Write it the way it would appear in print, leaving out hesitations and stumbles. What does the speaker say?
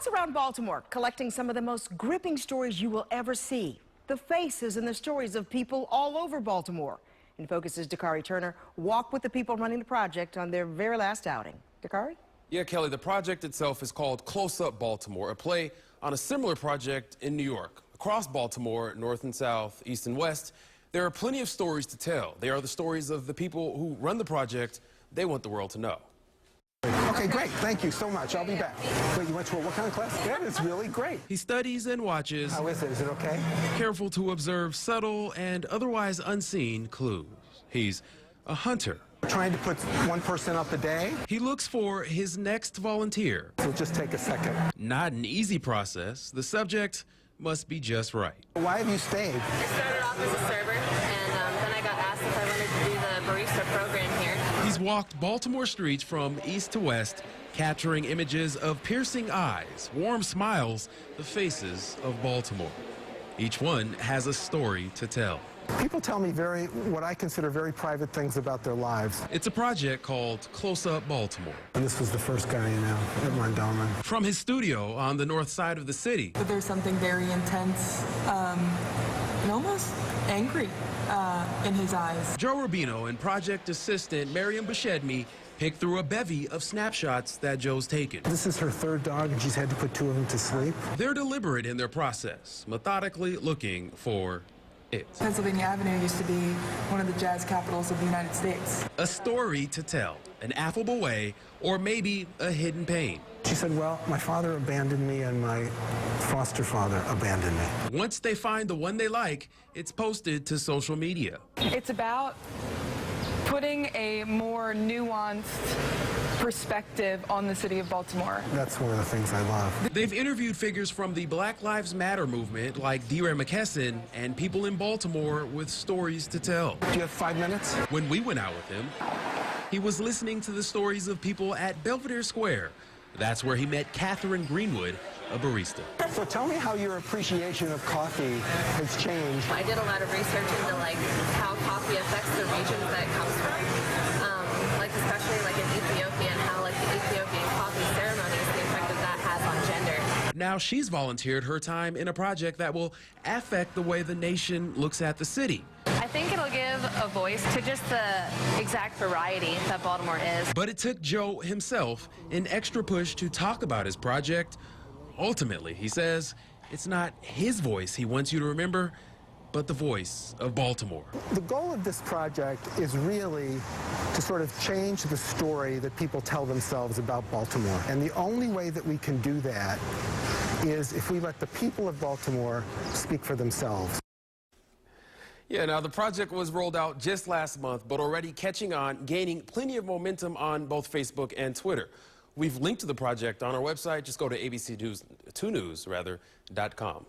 walks around Baltimore, collecting some of the most gripping stories you will ever see. The faces and the stories of people all over Baltimore. In Focus's Dakari Turner walked with the people running the project on their very last outing. Dakari? Yeah, Kelly, the project itself is called Up Baltimore, a play on a similar project in New York. Across Baltimore, north and south, east and west, there are plenty of stories to tell. They are the stories of the people who run the project. They want the world to know. Okay, great. Thank you so much. I'll be back. Wait, you went to what kind of class? That is really great. He studies and watches. How is it? Is it okay? Careful to observe subtle and otherwise unseen clues. He's a hunter. Trying to put one person up a day. He looks for his next volunteer. So just take a second. Not an easy process. The subject must be just right. Why have you stayed? I started off as a server, and then I got asked if I wanted to do the barista program here. He's walked Baltimore streets from east to west, capturing images of piercing eyes, warm smiles, the faces of Baltimore. Each one has a story to tell. People tell me what I consider very private things about their lives. It's a project called Up Baltimore. And this was the first guy, you know, at Rondona. From his studio on the north side of the city. But there's something very intense and almost angry in his eyes. Joe Rubino and project assistant Miriam Bashedmi picked through a bevy of snapshots that Joe's taken. This is her third dog, and she's had to put two of them to sleep. They're deliberate in their process, methodically looking for it. Pennsylvania Avenue used to be one of the jazz capitals of the United States. A story to tell, an affable way, or maybe a hidden pain. She said, well, my father abandoned me and my foster father abandoned me. Once they find the one they like, it's posted to social media. It's about putting a more nuanced perspective on the city of Baltimore. That's one of the things I love. They've interviewed figures from the Black Lives Matter movement like D.R. McKesson and people in Baltimore with stories to tell. Do you have 5 minutes? When we went out with him, he was listening to the stories of people at Belvedere Square. That's where he met Catherine Greenwood, a barista. So tell me how your appreciation of coffee has changed. I did a lot of research into how coffee affects the regions that it comes from, especially in Ethiopia, and how the Ethiopian coffee ceremonies, the effect that that has on gender. Now she's volunteered her time in a project that will affect the way the nation looks at the city. I think it'll give a voice to just the exact variety that Baltimore is. But it took Joe himself an extra push to talk about his project. Ultimately, he says, it's not his voice he wants you to remember, but the voice of Baltimore. The goal of this project is really to sort of change the story that people tell themselves about Baltimore. And the only way that we can do that is if we let the people of Baltimore speak for themselves. Yeah, now the project was rolled out just last month, but already catching on, gaining plenty of momentum on both Facebook and Twitter. We've linked to the project on our website. Just go to abc2news.com.